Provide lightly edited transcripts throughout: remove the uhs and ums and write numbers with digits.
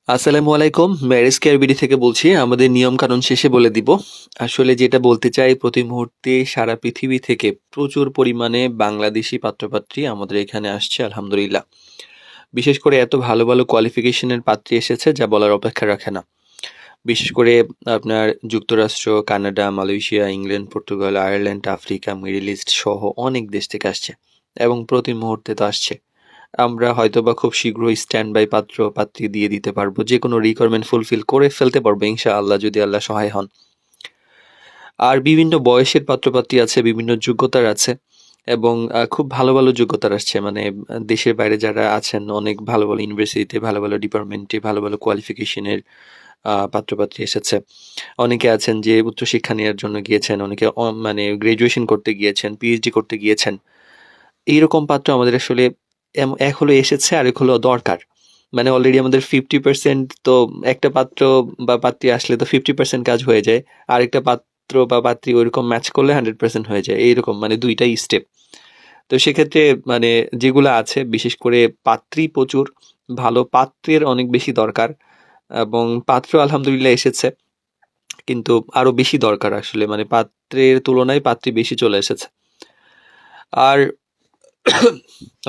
আসসালামু আলাইকুম। Marriage care BD থেকে বলছি। আমাদের নিয়ম কানুন শেষে বলে দিব। আসলে যেটা বলতে চাই, প্রতি মুহূর্তে সারা পৃথিবী থেকে প্রচুর পরিমাণে বাংলাদেশি পাত্রপাত্রী আমাদের এখানে আসছে আলহামদুলিল্লাহ। বিশেষ করে এত ভালো ভালো কোয়ালিফিকেশনের পাত্রী এসেছে যা বলার অপেক্ষা রাখে না। বিশেষ করে আপনার যুক্তরাষ্ট্র, Canada, Malaysia, England, Portugal, Ireland, Africa, middle east সহ অনেক দেশ থেকে আসছে এবং প্রতি মুহূর্তে তো আসছে। আমরা হয়তোবা খুব শীঘ্রই স্ট্যান্ড বাই পাত্রী দিয়ে দিতে পারবো, যে কোনো রিকোয়ারমেন্ট ফুলফিল করে ফেলতে পারবো ইনশাআল্লাহ, যদি আল্লাহ সহায় হন। আর বিভিন্ন বয়সের পাত্রপাত্রী আছে, বিভিন্ন যোগ্যতার আছে এবং খুব ভালো ভালো যোগ্যতার আসছে। মানে দেশের বাইরে যারা আছেন, অনেক ভালো ভালো ইউনিভার্সিটিতে, ভালো ভালো ডিপার্টমেন্টে, ভালো ভালো কোয়ালিফিকেশনের পাত্রপাত্রী এসেছে। অনেকে আছেন যে উচ্চশিক্ষা নেওয়ার জন্য গিয়েছেন, অনেকে মানে গ্রাজুয়েশন করতে গিয়েছেন, পিএইচডি করতে গিয়েছেন। এইরকম পাত্র আমাদের আসলে এক হলো এসেছে, আরেক হলো দরকার। মানে অলরেডি আমাদের 50% তো, একটা পাত্র বা পাত্রী আসলে তো 50% কাজ হয়ে যায়। আরেকটা পাত্র বা পাত্রী ওইরকম ম্যাচ করলে 100% হয়ে যায়। এইরকম মানে দুইটাই স্টেপ। তো সেক্ষেত্রে মানে যেগুলো আছে, বিশেষ করে পাত্রী প্রচুর, ভালো পাত্রের অনেক বেশি দরকার এবং পাত্র আলহামদুলিল্লাহ এসেছে, কিন্তু আরো বেশি দরকার আসলে। মানে পাত্রের তুলনায় পাত্রী বেশি চলে এসেছে। আর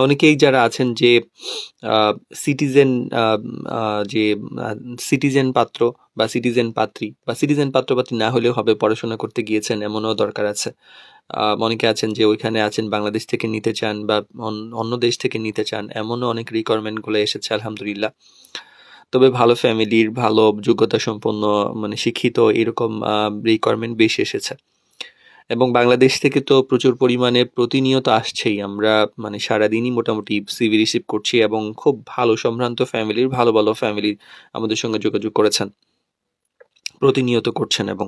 অনেকেই যারা আছেন যে সিটিজেন, যে সিটিজেন পাত্র বা সিটিজেন পাত্রী বা সিটিজেন পাত্রপাত্রী না হলেও হবে, পড়াশোনা করতে গিয়েছেন এমনও দরকার আছে। অনেকে আছেন যে ওইখানে আছেন, বাংলাদেশ থেকে নিতে চান বা অন্য দেশ থেকে নিতে চান, এমনও অনেক রিকোয়ারমেন্টগুলো এসেছে আলহামদুলিল্লাহ। তবে ভালো ফ্যামিলির, ভালো যোগ্যতা সম্পন্ন, মানে শিক্ষিত, এরকম রিকোয়ারমেন্ট বেশি এসেছে। এবং বাংলাদেশ থেকে তো প্রচুর পরিমাণে প্রতিনিয়ত আসছেই। আমরা মানে সারাদিনই মোটামুটি সিভি রিসিভ করছি এবং খুব ভালো সম্ভ্রান্ত ফ্যামিলির, ভালো ভালো ফ্যামিলি আমাদের সঙ্গে যোগাযোগ করেছেন, প্রতিনিয়ত করছেন। এবং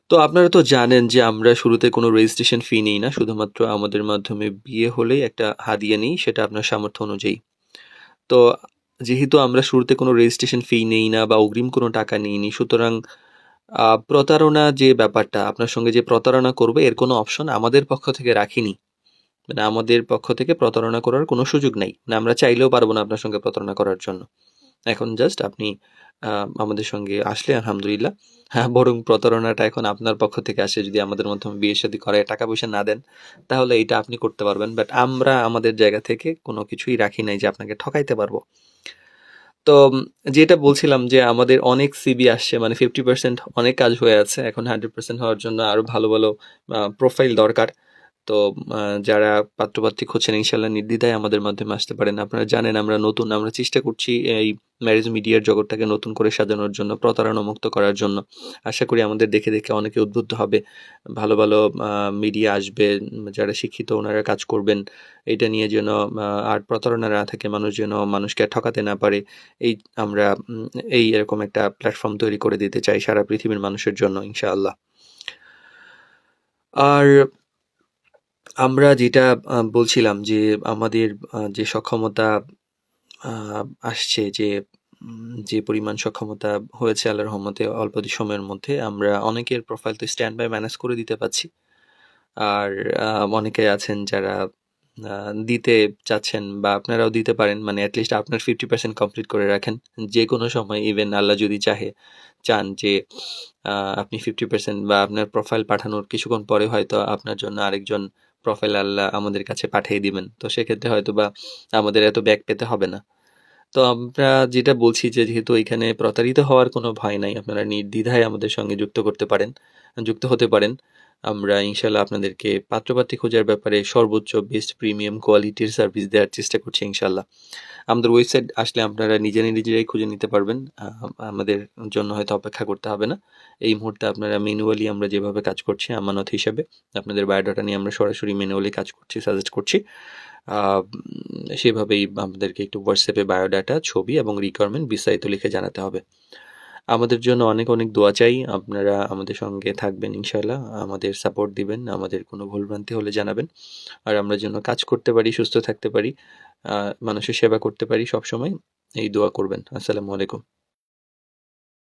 তো আপনারা তো জানেন যে আমরা শুরুতে কোনো রেজিস্ট্রেশন ফি নিই না, শুধুমাত্র আমাদের মাধ্যমে বিয়ে হলেই একটা হাদিয়া নিই, সেটা আপনার সামর্থ্য অনুযায়ী। তো যেহেতু আমরা শুরুতে কোনো রেজিস্ট্রেশন ফি নেই না বা অগ্রিম কোনো টাকা নিইনি, সুতরাং প্রতারণা যে ব্যাপারটা, আপনার সঙ্গে যে প্রতারণা করবে এর কোনো অপশন আমাদের পক্ষ থেকে রাখিনি। মানে আমাদের পক্ষ থেকে প্রতারণা করার কোনো সুযোগ নাই। মানে আমরা চাইলেও পারবো না আপনার সঙ্গে প্রতারণা করার জন্য। এখন জাস্ট আপনি আমাদের সঙ্গে আসলে আলহামদুলিল্লাহ। হ্যাঁ, বরং প্রতারণাটা এখন আপনার পক্ষ থেকে আসে। যদি আমাদের মাধ্যমে বিয়ে শাদী করায় টাকা পয়সা না দেন, তাহলে এটা আপনি করতে পারবেন। বাট আমরা আমাদের জায়গা থেকে কোনো কিছুই রাখি নাই যে আপনাকে ঠকাইতে পারবো। তো যেটা বলছিলাম যে আমাদের অনেক সিবি আসছে, মানে 50% অনেক কাজ হয়ে আছে। এখন 100% হওয়ার জন্য আরো ভালো ভালো প্রোফাইল দরকার। তো যারা পাত্রপাত্রী খুঁজছেন ইনশাল্লাহ নির্দ্বিধায় আমাদের মাধ্যমে আসতে পারেন। আপনারা জানেন আমরা নতুন, আমরা চেষ্টা করছি এই ম্যারেজ মিডিয়ার জগৎটাকে নতুন করে সাজানোর জন্য, প্রতারণা মুক্ত করার জন্য। আশা করি আমাদের দেখে দেখে অনেকে উদ্বুদ্ধ হবে, ভালো ভালো মিডিয়া আসবে, যারা শিক্ষিত ওনারা কাজ করবেন এটা নিয়ে, যেন আর প্রতারণা না থাকে, মানুষ যেন মানুষকে আর ঠকাতে না পারে। এই আমরা এই এরকম একটা প্ল্যাটফর্ম তৈরি করে দিতে চাই সারা পৃথিবীর মানুষের জন্য ইনশাআল্লাহ। আর আমরা যেটা বলছিলাম যে আমাদের যে সক্ষমতা আসছে, যে পরিমাণ সক্ষমতা হয়েছে আল্লাহর রহমতে অল্প সময়ের মধ্যে, আমরা অনেকের প্রোফাইল তো স্ট্যান্ড বাই ম্যানেজ করে দিতে পারছি। আর অনেকে আছেন যারা দিতে চাচ্ছেন বা আপনারাও দিতে পারেন। মানে অ্যাটলিস্ট আপনার 50% কমপ্লিট করে রাখেন। যে কোনো সময়, ইভেন আল্লাহ যদি চান যে আপনি 50% বা আপনার প্রোফাইল পাঠানোর কিছুক্ষণ পরে হয়তো আপনার জন্য আরেকজন প্রোফাইল আল্লাহ আমাদের কাছে পাঠিয়ে দিবেন। তো সেক্ষেত্রে হয়তো বা আমাদের এত ব্যাক পেতে হবে না। তো আমরা যেটা বলছি যে যেহেতু এখানে প্রতারিত হওয়ার কোনো ভয় নাই, আপনারা নির্দ্বিধায় আমাদের সঙ্গে যুক্ত হতে পারেন। আমরা ইনশাল্লাহ আপনাদেরকে পাত্রপাত্রী খোঁজার ব্যাপারে সর্বোচ্চ বেস্ট প্রিমিয়াম কোয়ালিটির সার্ভিস দেওয়ার চেষ্টা করছি ইনশাল্লাহ। আমাদের ওয়েবসাইট আসলে আপনারা নিজেরাই খুঁজে নিতে পারবেন। আমাদের জন্য হয়তো অপেক্ষা করতে হবে না। এই মুহূর্তে আপনারা ম্যানুয়ালি, আমরা যেভাবে কাজ করছি আমানত হিসাবে, আপনাদের বায়োডাটা নিয়ে আমরা সরাসরি ম্যানুয়ালি কাজ করছি, সাজেস্ট করছি। সেভাবেই আমাদেরকে একটু হোয়াটসঅ্যাপে বায়োডাটা, ছবি এবং রিকোয়ারমেন্ট বিস্তারিত লিখে জানাতে হবে। আমাদের জন্য অনেক অনেক দোয়া চাই। আপনারা আমাদের সঙ্গে থাকবেন ইনশাল্লাহ, আমাদের সাপোর্ট দিবেন, আমাদের কোনো ভুলভ্রান্তি হলে জানাবেন। আর আমরা যেন কাজ করতে পারি, সুস্থ থাকতে পারি, মানুষের সেবা করতে পারি সবসময়, এই দোয়া করবেন। আসসালামু আলাইকুম।